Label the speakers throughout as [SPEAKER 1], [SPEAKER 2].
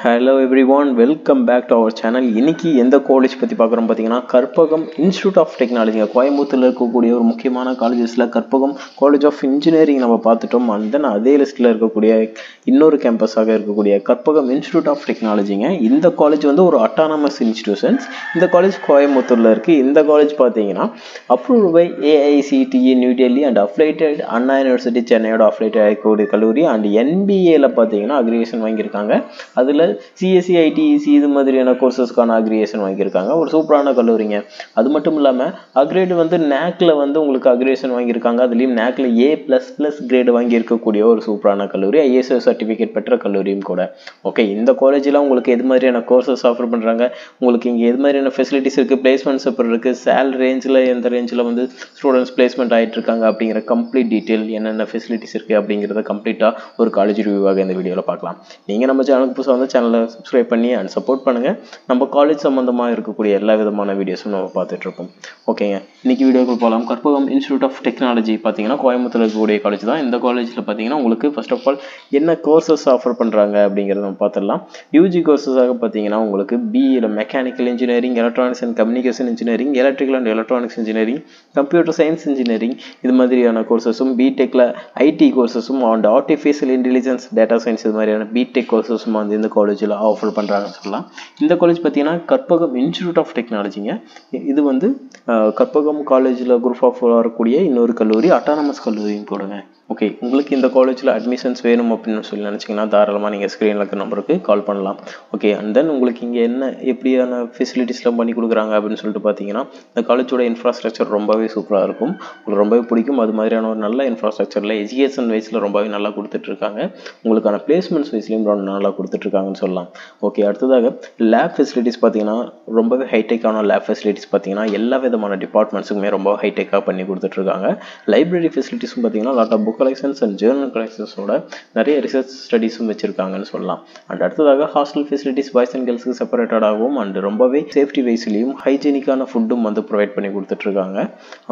[SPEAKER 1] Hello everyone, welcome back to our channel. இன்னைக்கு எந்த college பற்றி பார்க்குறோம் பார்த்தீங்கன்னா கற்பகம் இன்ஸ்டியூட் ஆஃப் டெக்னாலஜி கோயம்புத்தூரில் இருக்கக்கூடிய ஒரு முக்கியமான காலேஜஸில் கற்பகம் காலேஜ் ஆஃப் இன்ஜினியரிங் நம்ம பார்த்துட்டோம். அண்ட் தென் அதே லிஸ்ட்டில் இருக்கக்கூடிய இன்னொரு கேம்பஸாக இருக்கக்கூடிய கற்பகம் இன்ஸ்டியூட் ஆஃப் டெக்னாலஜிங்க. இந்த காலேஜ் வந்து ஒரு அட்டானமஸ் இன்ஸ்டிடியூஷன்ஸ். இந்த காலேஜ் கோயம்புத்தூரில் இருக்குது. இந்த காலேஜ் பார்த்தீங்கன்னா approved by AICTE New Delhi and affiliated Anna university சென்னையோட அஃபிலேட்டட் ஆகக்கூடிய கல்லூரி. அண்ட் NBAல பார்த்தீங்கன்னா அக்ரிகேஷன் வாங்கியிருக்காங்க. அதில் CSE ITEC இது மாதிரியான கோர்சஸ்க்கான அக்ரிகேஷன் வாங்கியிருக்காங்க. ஒரு சூப்பரான கல்லூரிங்க. அது மட்டும் இல்லாமல் அக்ரேடு வந்து NACல வந்து உங்களுக்கு அக்ரிகேஷன் வாங்கியிருக்காங்க. அதுலேயும் NACல A++ கிரேடு வாங்கியிருக்கக்கூடிய ஒரு சூப்பரான கல்லூரி, ISO சர்டிஃபிகேட் பெற்ற கல்லூரியும் கூட. ஓகே, இந்த காலேஜில் உங்களுக்கு எது மாதிரியான கோர்சஸ் ஆஃபர் பண்ணுறாங்க, உங்களுக்கு இங்கே எது மாதிரியான ஃபெசிலிட்டிஸ் இருக்குது, பிளேஸ்மெண்ட்ஸ் எப்படி இருக்குது, சேலரி ரேஞ்சில் எந்த ரேஞ்சில் வந்து ஸ்டூடெண்ட்ஸ் பிளேஸ்மெண்ட் ஆகிட்டு இருக்காங்க அப்படிங்கிற கம்ப்ளீட் டீட்டெயில், என்னென்ன ஃபெசிலிட்டிஸ் இருக்குது அப்படிங்கிறத கம்ப்ளீட்டாக ஒரு காலேஜ் ரிவ்யூவாக இந்த வீடியோவில் பார்க்கலாம். நீங்கள் நம்ம சேனலுக்கு புதுசாக வந்து சேனலை சப்ஸ்கிரைப் பண்ணி அண்ட் சப்போர்ட் பண்ணுங்கள். நம்ம காலேஜ் சம்மந்தமாக இருக்கக்கூடிய எல்லா விதமான வீடியோஸும் நம்ம பார்த்துட்ருக்கோம். ஓகேங்க, இன்றைக்கி வீடியோக்கு போகலாம். கற்பகம் இன்ஸ்டியூட் ஆஃப் டெக்னாலஜி பார்த்தீங்கன்னா கோயம்புத்தூரில் இருக்கக்கூடிய காலேஜ் தான். இந்த காலேஜில் பார்த்தீங்கன்னா உங்களுக்கு ஃபர்ஸ்ட் ஆஃப் ஆல் என்ன கோர்சஸ் ஆஃபர் பண்ணுறாங்க அப்படிங்கிறத நம்ம பார்த்துடலாம். யூஜி கோர்சஸாக பார்த்தீங்கன்னா உங்களுக்கு BE mechanical engineering, electronics and communication engineering, electrical and electronics engineering, computer science engineering இது மாதிரியான கோர்சஸும், பிடெக்கில் IT கோர்சஸும் and artificial intelligence data science இது மாதிரியான பிடெக் கோர்சஸும் வந்து இந்த காலேஜில் ஆஃபர் பண்ணுறாங்கன்னு சொல்லலாம். இந்த காலேஜ் பார்த்தீங்கன்னா கற்பகம் இன்ஸ்டியூட் ஆஃப் டெக்னாலஜிங்க. இது வந்து கற்பகம் காலேஜில் குரூப் ஆஃப் வரக்கூடிய இன்னொரு கல்லூரி, அட்டானமஸ் கல்லூரியும் கூடங்க. ஓகே, உங்களுக்கு இந்த காலேஜில் அட்மிஷன்ஸ் வேணும் அப்படின்னு சொல்லி நினச்சிங்கன்னா தாராளமாக நீங்கள் ஸ்க்ரீனில் இருக்க நம்பருக்கு கால் பண்ணலாம். ஓகே, அண்ட் தென் உங்களுக்கு இங்கே என்ன எப்படியான ஃபெசிலிட்டிஸ்லாம் பண்ணி கொடுக்குறாங்க அப்படின்னு சொல்லிட்டு பார்த்தீங்கன்னா இந்த காலேஜோட இன்ஃப்ராஸ்ட்ரக்சர் ரொம்பவே சூப்பராக இருக்கும், உங்களுக்கு ரொம்பவே பிடிக்கும். அது மாதிரியான ஒரு நல்ல இன்ஃப்ராஸ்ட்ரக்சரில் எஜுகேஷன் வைஸில் ரொம்பவே நல்லா கொடுத்துட்ருக்காங்க. உங்களுக்கான பிளேஸ்மெண்ட்ஸ் வைஸ்லையும் ரொம்ப நல்லா கொடுத்துட்ருக்காங்கன்னு சொல்லலாம். ஓகே, அடுத்ததாக லேப் ஃபெசிலிட்டிஸ் பார்த்தீங்கன்னா ரொம்பவே ஹைடெக்கான லேப் ஃபெசிலிட்டிஸ் பார்த்தீங்கன்னா எல்லா விதமான டிபார்ட்மெண்ட்ஸுக்குமே ரொம்ப ஹைடெக்காக பண்ணி கொடுத்துட்ருக்காங்க. லைப்ரரி ஃபெசிலிட்டிஸும் பார்த்தீங்கன்னா lot of book collections and journal கலெக்ஷன்ஸோட நிறைய ரிசர்ச் ஸ்டடீஸும் வச்சிருக்காங்கன்னு சொல்லலாம். அண்ட் அடுத்ததாக ஹாஸ்டல் ஃபெசிலிட்டிஸ் பாய்ஸ் அண்ட் கேர்ள்ஸுக்கு செப்பரேட்டடாகவும் அண்ட் ரொம்பவே சேஃப்டி வைஸ்லையும் ஹைஜீனிக்கான ஃபுட்டும் வந்து ப்ரொவைட் பண்ணி கொடுத்துட்ருக்காங்க.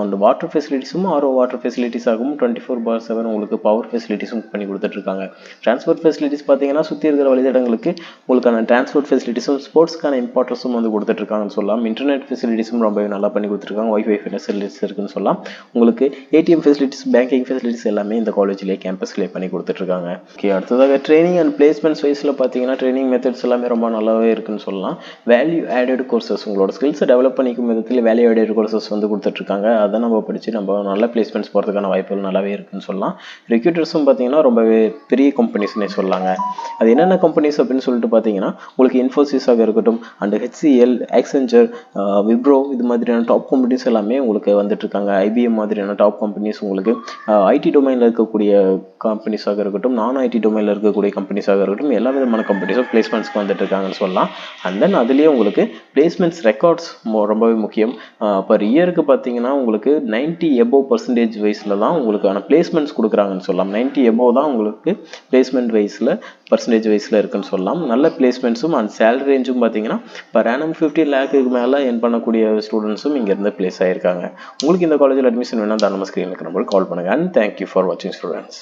[SPEAKER 1] அண்ட் வாட்டர் ஃபெசிலிட்டிஸும் RO வாட்டர் ஃபெசிலிட்டிஸாகவும் 24/7 உங்களுக்கு பவர் ஃபெசிலிட்டிஸும் பண்ணி கொடுத்துட்ருக்காங்க. டிரான்ஸ்போர்ட் ஃபெசிலிட்டிஸ் பார்த்தீங்கன்னா சுற்றி இருக்கிற வழித்தடங்களுக்கு உங்களுக்கான டிரான்ஸ்போர்ட் ஃபெசிலிட்டிஸும் ஸ்போர்ட்ஸ்க்கான இம்பார்ட்டன்ஸும் வந்து கொடுத்துட்ருக்காங்கன்னு சொல்லலாம். இன்டர்நெட் ஃபெசிலிட்டிஸும் ரொம்பவே நல்லா பண்ணி கொடுத்துருக்காங்க. வைஃபை ஃபெசிலிட்டிஸ் இருக்குன்னு சொல்லலாம். உங்களுக்கு ATM ஃபெசிலிட்டிஸ், பேங்கிங் ஃபெசிலிட்டிஸ் எல்லாமே இந்த காலேஜ்லேயே கேம்பஸ்லேயே பண்ணி கொடுத்துட்ருக்காங்க. ஓகே, அடுத்ததாக ட்ரைனிங் அண்ட் பிளேஸ்மெண்ட்ஸ் வைஸில் பார்த்தீங்கன்னா ட்ரைனிங் மெத்தட்ஸ் எல்லாமே ரொம்ப நல்லாவே இருக்குன்னு சொல்லலாம். வேல்யூ ஆடட் கோர்சஸ், உங்களோட ஸ்கில்ஸை டெவலப் பண்ணிக்கும் விதத்தில் வேல்யூ ஆடட் கோர்சஸ் வந்து கொடுத்துட்ருக்காங்க. அதை நம்ம படித்து நம்ம நல்ல பிளேஸ்மெண்ட்ஸ் போகிறதுக்கான வாய்ப்புகள் நல்லாவே இருக்குன்னு சொல்லலாம். ரெக்ரூட்டர்ஸும் பார்த்தீங்கன்னா ரொம்பவே பெரிய கம்பெனிஸ்னே சொல்லலாங்க. அது என்னென்ன கம்பெனிஸ் அப்படின்னு சொல்லிட்டு பார்த்தீங்கன்னா உங்களுக்கு இன்ஃபோசிஸாக இருக்கட்டும் அண்ட் HCL, Accenture, விப்ரோ இது மாதிரியான டாப் கம்பெனிஸ் எல்லாமே உங்களுக்கு வந்துட்டுருக்காங்க. IBM மாதிரியான டாப் கம்பெனிஸ், உங்களுக்கு IT டொமைனில் இருக்கக்கூடிய கம்பெனிஸாக இருக்கட்டும், IT டொமைனில் இருக்கக்கூடிய கம்பெனிஸாக இருக்கட்டும், எல்லா விதமான கம்பெனிஸும் பிளேஸ்மெண்ட்ஸ்க்கு வந்துட்டு இருக்காங்கன்னு சொல்லலாம். அண்ட் தென் அதுலேயே உங்களுக்கு பிளேஸ்மெண்ட்ஸ் ரெக்கார்ட்ஸ் ரொம்பவே முக்கியம். பர் இயருக்கு பார்த்தீங்கன்னா உங்களுக்கு 90 above% வைஸில் தான் உங்களுக்கான பிளேஸ்மெண்ட்ஸ் கொடுக்குறாங்கன்னு சொல்லலாம். 90 above தான் உங்களுக்கு பிளேஸ்மெண்ட் வைஸில் பர்சன்டேஜ் வைஸில் இருக்குன்னு சொல்லலாம். நல்ல பிளேஸ்மெண்ட்ஸும் அண்ட் சேலரி ரேஞ்சும் பார்த்தீங்கன்னா பர் annum 50 lakhக்கு மேலே என் பண்ணக்கூடிய ஸ்டூடெண்ட்ஸும் இங்கேருந்து பிளேஸ் ஆகிருக்காங்க. உங்களுக்கு இந்த காலேஜில் அட்மிஷன் வேணால் தாராளமாக ஸ்க்ரீனில் இருக்கிற நம்பருக்கு கால் பண்ணுங்கள். அண்ட் தேங்க்யூ ஃபார் வாட்சிங் ஸ்டூடெண்ட்ஸ்.